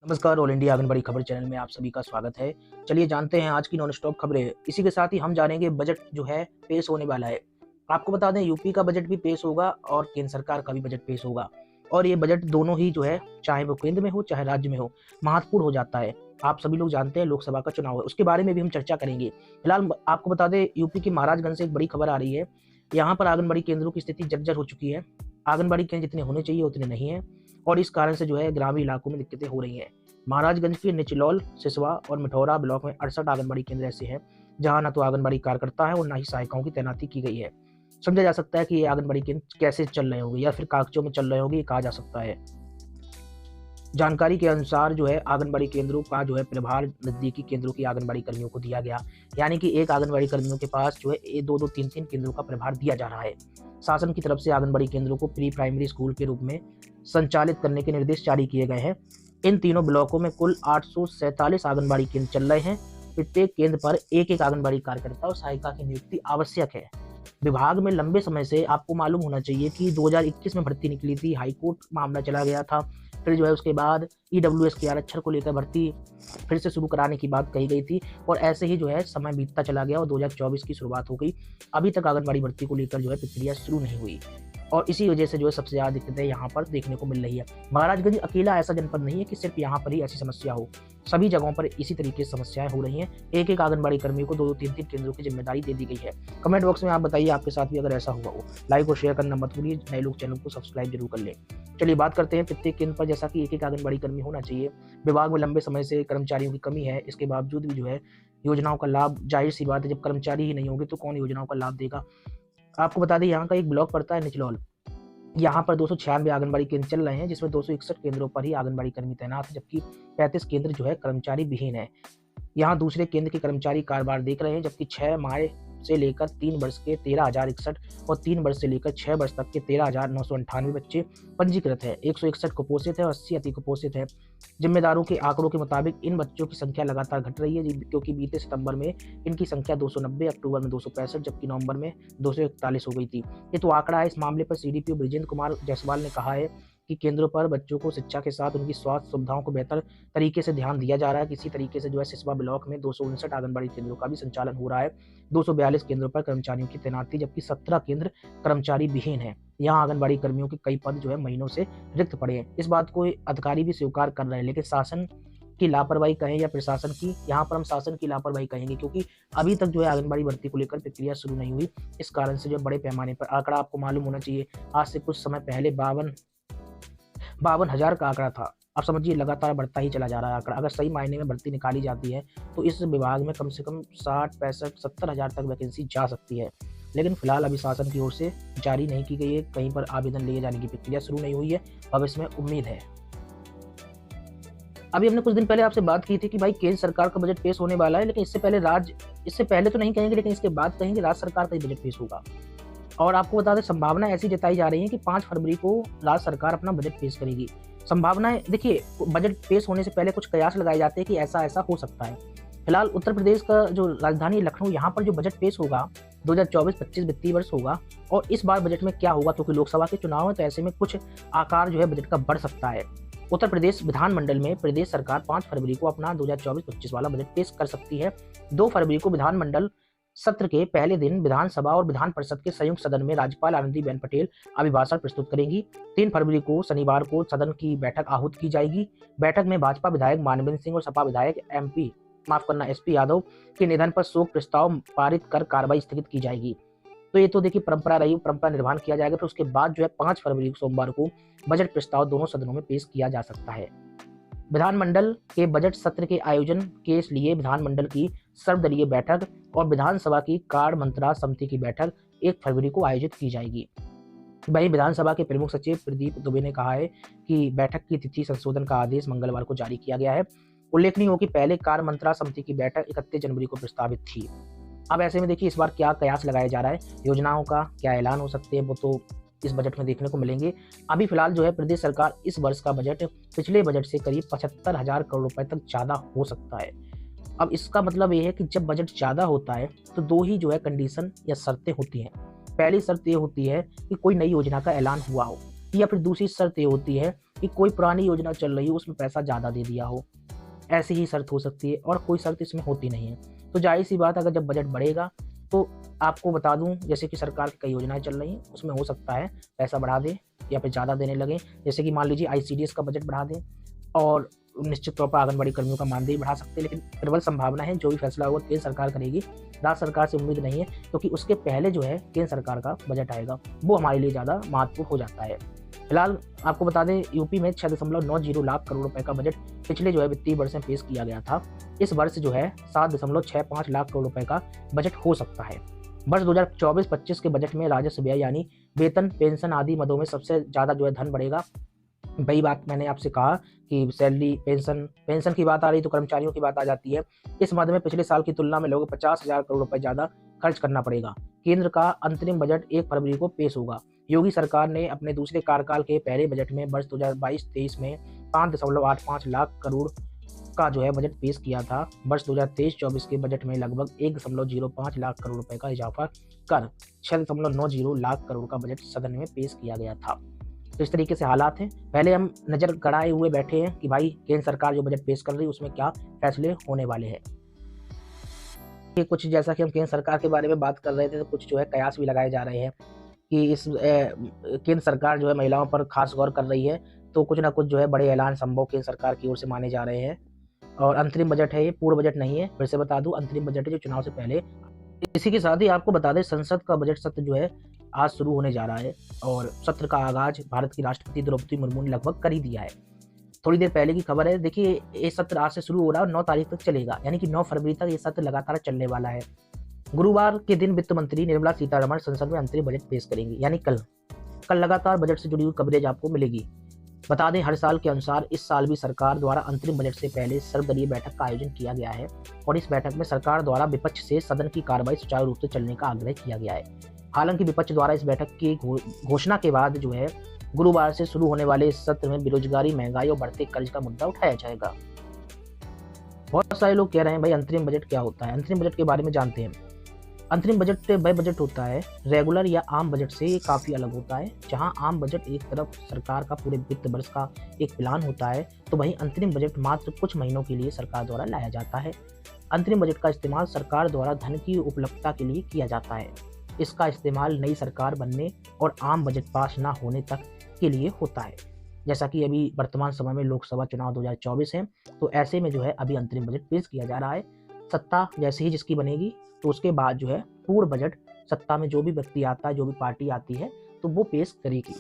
नमस्कार, all India anganwadi खबर channel में आप सभी का स्वागत है। चलिए जानते हैं आज की नॉन स्टॉप खबरें। इसी के साथ ही हम जानेंगे बजट जो है पेश होने वाला है। आपको बता दें यूपी का बजट भी पेश होगा और केंद्र सरकार का भी बजट पेश होगा। और ये बजट दोनों ही जो है चाहे वो केंद्र में हो चाहे राज्य में हो महत्वपूर्ण हो जाता है। आप सभी लोग जानते हैं लोकसभा का चुनाव है, उसके बारे में भी हम चर्चा करेंगे। फिलहाल आपको बता दें यूपी के महाराजगंज से एक बड़ी खबर आ रही है। यहाँ पर आंगनबाड़ी केंद्रों की स्थिति जर्जर हो चुकी है। आंगनबाड़ी केंद्र जितने होने चाहिए उतने नहीं है और इस कारण से जो है ग्रामीण इलाकों में दिक्कतें हो रही हैं। महाराजगंज के निचलौल, सिसवा और मिठौरा ब्लॉक में 68 आंगनबाड़ी केंद्र ऐसे हैं जहां न तो आंगनबाड़ी कार्यकर्ता है और न ही सहायिकाओं की तैनाती की गई है। समझा जा सकता है कि ये आंगनबाड़ी केंद्र कैसे चल रहे होंगे या फिर कागजों में चल रहे होंगे, ये कहा जा सकता है। जानकारी के अनुसार जो है आंगनबाड़ी केंद्रों का जो है प्रभार नजदीकी केंद्रों की आंगनबाड़ी कर्मियों को दिया गया, यानी कि एक आंगनबाड़ी कर्मियों के पास जो है दो दो तीन तीन केंद्रों का प्रभार दिया जा रहा है। शासन की तरफ से आंगनबाड़ी केंद्रों को प्री प्राइमरी स्कूल के रूप में संचालित करने के निर्देश जारी किए गए हैं। इन तीनों ब्लॉकों में कुल 847 आंगनबाड़ी केंद्र चल रहे हैं। प्रत्येक केंद्र पर एक एक आंगनबाड़ी कार्यकर्ता और सहायिका की नियुक्ति आवश्यक है। विभाग में लंबे समय से आपको मालूम होना चाहिए कि 2021 में भर्ती निकली थी, हाईकोर्ट मामला चला गया था। फिर जो है उसके बाद ईडब्ल्यूएस के आरक्षण को लेकर भर्ती फिर से शुरू कराने की बात कही गई थी और ऐसे ही जो है समय बीतता चला गया और 2024 की शुरुआत हो गई। अभी तक आंगनबाड़ी भर्ती को लेकर जो है प्रक्रिया शुरू नहीं हुई और इसी वजह से जो है सबसे ज़्यादा दिक्कतें यहाँ पर देखने को मिल रही है। महाराजगंज अकेला ऐसा जनपद नहीं है कि सिर्फ यहाँ पर ही ऐसी समस्या हो, सभी जगहों पर इसी तरीके से समस्याएं हो रही हैं। एक एक आंगनबाड़ी कर्मियों को दो दो तीन तीन केंद्रों की जिम्मेदारी दे दी गई है। कमेंट बॉक्स में आप बताइए आपके साथ भी अगर ऐसा हुआ हो। लाइक और शेयर करना मत भूलिए, नए लोग चैनल को सब्सक्राइब जरूर कर लें। चलिए बात करते हैं प्रत्येक केंद्र पर जैसा कि एक एक आंगनबाड़ी कर्मी होना चाहिए। विभाग में लंबे समय से कर्मचारियों की कमी है, इसके बावजूद भी जो है योजनाओं का लाभ, जाहिर सी बात है जब कर्मचारी ही नहीं होंगे तो कौन योजनाओं का लाभ देगा। आपको बता दें यहाँ का एक ब्लॉक पड़ता है निचलौल, यहाँ पर 296 आंगनबाड़ी केंद्र चल रहे हैं जिसमें 261 केंद्रों पर ही आंगनबाड़ी कर्मी तैनात है, जबकि 35 केंद्र जो है कर्मचारी विहीन है। यहाँ दूसरे केंद्र के कर्मचारी कारोबार देख रहे हैं, जबकि 6 माह से लेकर 3 वर्ष के 13,061 और 3 वर्ष से लेकर 6 वर्ष तक के 13,998 बच्चे पंजीकृत है। 161 कुपोषित है और 80 अति कुपोषित है। जिम्मेदारों के आंकड़ों के मुताबिक इन बच्चों की संख्या लगातार घट रही है, क्योंकि बीते सितंबर में इनकी संख्या 290, अक्टूबर में 265 जबकि नवंबर में 241 हो गई थी। ये तो आंकड़ा है। इस मामले पर सीडीपीओ बृजेंद्र कुमार जायसवाल ने कहा है कि केंद्रों पर बच्चों को शिक्षा के साथ उनकी स्वास्थ्य सुविधाओं को बेहतर तरीके से ध्यान दिया जा रहा है। किसी तरीके से जो है सिसवा ब्लॉक में 259 आंगनबाड़ी केंद्रों का भी संचालन हो रहा है। 242 केंद्रों पर कर्मचारियों की तैनाती, जबकि 17 केंद्र कर्मचारी विहीन है। यहाँ आंगनबाड़ी कर्मियों के कई पद जो है महीनों से रिक्त पड़े हैं। इस बात को अधिकारी भी स्वीकार कर रहे हैं, लेकिन शासन की लापरवाही कहें या प्रशासन की, यहाँ पर हम शासन की लापरवाही कहेंगे, क्योंकि अभी तक जो है आंगनबाड़ी भर्ती को लेकर प्रक्रिया शुरू नहीं हुई। इस कारण से जो बड़े पैमाने पर आंकड़ा आपको मालूम होना चाहिए, आज से कुछ समय पहले 52,000 का आंकड़ा था। आप समझिए लगातार बढ़ता ही चला जा रहा है आंकड़ा। अगर सही मायने में भर्ती निकाली जाती है तो इस विभाग में कम से कम 60, 65, 70 हज़ार तक वैकेंसी जा सकती है, लेकिन फिलहाल अभी शासन की ओर से जारी नहीं की गई है। कहीं पर आवेदन लिए जाने की प्रक्रिया शुरू नहीं हुई है। अब इसमें उम्मीद है। अभी हमने कुछ दिन पहले आपसे बात की थी कि भाई केंद्र सरकार का बजट पेश होने वाला है, लेकिन इससे पहले तो नहीं कहेंगे, लेकिन इसके बाद कहेंगे राज्य सरकार का ही बजट पेश होगा। और आपको बता दें संभावना ऐसी जताई जा रही है कि 5 फरवरी को राज्य सरकार अपना बजट पेश करेगी। संभावनाएं देखिए, बजट पेश होने से पहले कुछ कयास लगाए जाते हैं कि ऐसा ऐसा हो सकता है। फिलहाल उत्तर प्रदेश का जो राजधानी लखनऊ, यहाँ पर जो बजट पेश होगा 2024-25 वित्तीय वर्ष होगा। और इस बार बजट में क्या होगा, क्योंकि लोकसभा के चुनाव है तो ऐसे में कुछ आकार जो है बजट का बढ़ सकता है। उत्तर प्रदेश विधानमंडल में प्रदेश सरकार 5 फरवरी को अपना 2024-25 वाला बजट पेश कर सकती है। 2 फरवरी को विधानमंडल सत्र के पहले दिन विधानसभा और विधान परिषद के संयुक्त सदन में राज्यपाल आनंदीबेन पटेल अभिभाषण प्रस्तुत करेंगी। 3 फरवरी को शनिवार को सदन की बैठक आहूत की जाएगी। बैठक में भाजपा विधायक मानवेंद्र सिंह और सपा विधायक एसपी यादव के निधन पर शोक प्रस्ताव पारित कर कार्रवाई स्थगित की जाएगी। तो ये तो देखिए परंपरा रही, परंपरा निर्वहन किया जाएगा। फिर उसके बाद जो है 5 फरवरी को सोमवार को बजट प्रस्ताव दोनों सदनों में पेश किया जा सकता है। विधानमंडल के बजट सत्र के आयोजन के लिए विधानमंडल की सर्वदलीय बैठक और विधानसभा की कार्य मंत्रणा समिति की बैठक 1 फरवरी को आयोजित की जाएगी। वहीं विधानसभा के प्रमुख सचिव प्रदीप दुबे ने कहा है कि बैठक की तिथि संशोधन का आदेश मंगलवार को जारी किया गया है। उल्लेखनीय हो कि पहले कार्य मंत्रणा समिति की बैठक 31 जनवरी को प्रस्तावित थी। अब ऐसे में देखिए इस बार क्या कयास लगाया जा रहा है, योजनाओं का क्या ऐलान हो सकते हैं, वो तो इस बजट में देखने को मिलेंगे। अभी फिलहाल जो है प्रदेश सरकार इस वर्ष का बजट पिछले बजट से करीब 75,000 करोड़ रुपए तक ज़्यादा हो सकता है। अब इसका मतलब ये है कि जब बजट ज़्यादा होता है तो 2 ही जो है कंडीशन या शर्तें होती हैं। पहली शर्त ये होती है कि कोई नई योजना का ऐलान हुआ हो, या फिर दूसरी शर्त ये होती है कि कोई पुरानी योजना चल रही हो उसमें पैसा ज़्यादा दे दिया हो, ऐसी ही शर्त हो सकती है और कोई शर्त इसमें होती नहीं है। तो ज़ाहिर-सी बात है अगर जब बजट बढ़ेगा तो आपको बता दूँ जैसे कि सरकार की कई योजनाएँ चल रही हैं, उसमें हो सकता है पैसा बढ़ा दें या फिर ज़्यादा देने लगें। जैसे कि मान लीजिए आईसीडीएस का बजट बढ़ा दें और निश्चित तौर पर आंगनबाड़ी कर्मियों का मानदेय बढ़ा सकते हैं, लेकिन प्रबल संभावना है जो भी फैसला होगा केंद्र सरकार करेगी। राज्य सरकार से उम्मीद नहीं है क्योंकि उसके पहले जो है केंद्र सरकार का बजट आएगा, वो हमारे लिए ज़्यादा महत्वपूर्ण हो जाता है। फिलहाल आपको बता दें यूपी में 6.90 लाख करोड़ रुपए का बजट पिछले जो है वित्तीय वर्ष में पेश किया गया था। इस वर्ष जो है 7.65 लाख करोड़ रुपए का बजट हो सकता है। वर्ष 2024-25 के बजट में राजस्व व्यय यानी वेतन, पेंशन आदि मदों में सबसे ज़्यादा जो है धन बढ़ेगा। वही बात मैंने आपसे कहा कि सैलरी, पेंशन की बात आ रही तो कर्मचारियों की बात आ जाती है। इस मद में पिछले साल की तुलना में लगभग 50,000 करोड़ रुपए ज़्यादा खर्च करना पड़ेगा। केंद्र का अंतरिम बजट 1 फरवरी को पेश होगा। योगी सरकार ने अपने दूसरे कार्यकाल के पहले बजट में वर्ष 2022-23 में 5.85 लाख करोड़ का जो है बजट पेश किया था। वर्ष 2023-24 के बजट में लगभग 1.05 लाख करोड़ रुपए का इजाफा कर 6.90 लाख करोड़ का बजट सदन में पेश किया गया था। तो इस तरीके से हालात हैं। पहले हम नज़र गड़ाए हुए बैठे हैं कि भाई केंद्र सरकार जो बजट पेश कर रही है उसमें क्या फैसले होने वाले हैं। ये कुछ जैसा कि हम केंद्र सरकार के बारे में बात कर रहे थे तो कुछ जो है कयास भी लगाए जा रहे हैं कि इस केंद्र सरकार जो है महिलाओं पर खास गौर कर रही है, तो कुछ ना कुछ जो है बड़े ऐलान संभव केंद्र सरकार की ओर से माने जा रहे हैं। और अंतरिम बजट है, ये पूर्ण बजट नहीं है, फिर से बता दूं अंतरिम बजट है जो चुनाव से पहले। इसी के साथ ही आपको बता दें संसद का बजट सत्र जो है आज शुरू होने जा रहा है और सत्र का आगाज भारत की राष्ट्रपति द्रौपदी मुर्मू ने लगभग कर ही दिया है। थोड़ी देर पहले की खबर है, देखिए ये सत्र आज से शुरू हो रहा है और 9 तारीख तक चलेगा, यानी कि 9 फरवरी तक ये सत्र लगातार चलने वाला है। गुरुवार के दिन वित्त मंत्री निर्मला सीतारमण संसद में अंतरिम बजट पेश करेंगी, यानी कल लगातार बजट से जुड़ी हुई कवरेज आपको मिलेगी। बता दें हर साल के अनुसार इस साल भी सरकार द्वारा अंतरिम बजट से पहले सर्वदलीय बैठक का आयोजन किया गया है और इस बैठक में सरकार द्वारा विपक्ष से सदन की कार्रवाई सुचारू रूप से चलने का आग्रह किया गया है। हालांकि विपक्ष द्वारा इस बैठक की घोषणा के बाद जो है गुरुवार से शुरू होने वाले इस सत्र में बेरोजगारी, महंगाई और बढ़ते कर्ज का मुद्दा उठाया जाएगा। बहुत सारे लोग कह रहे हैं भाई अंतरिम बजट क्या होता है। अंतरिम बजट के बारे में जानते हैं। अंतरिम बजट वह बजट होता है रेगुलर या आम बजट से काफ़ी अलग होता है। जहां आम बजट एक तरफ सरकार का पूरे वित्त वर्ष का एक प्लान होता है, तो वहीं अंतरिम बजट मात्र कुछ महीनों के लिए सरकार द्वारा लाया जाता है। अंतरिम बजट का इस्तेमाल सरकार द्वारा धन की उपलब्धता के लिए किया जाता है। इसका इस्तेमाल नई सरकार बनने और आम बजट पास ना होने तक के लिए होता है। जैसा कि अभी वर्तमान समय में लोकसभा चुनाव 2024 है, तो ऐसे में जो है अभी अंतरिम बजट पेश किया जा रहा है। सत्ता जैसे ही जिसकी बनेगी तो उसके बाद जो है पूर्ण बजट सत्ता में जो भी व्यक्ति आता है, जो भी पार्टी आती है, तो वो पेश करेगी।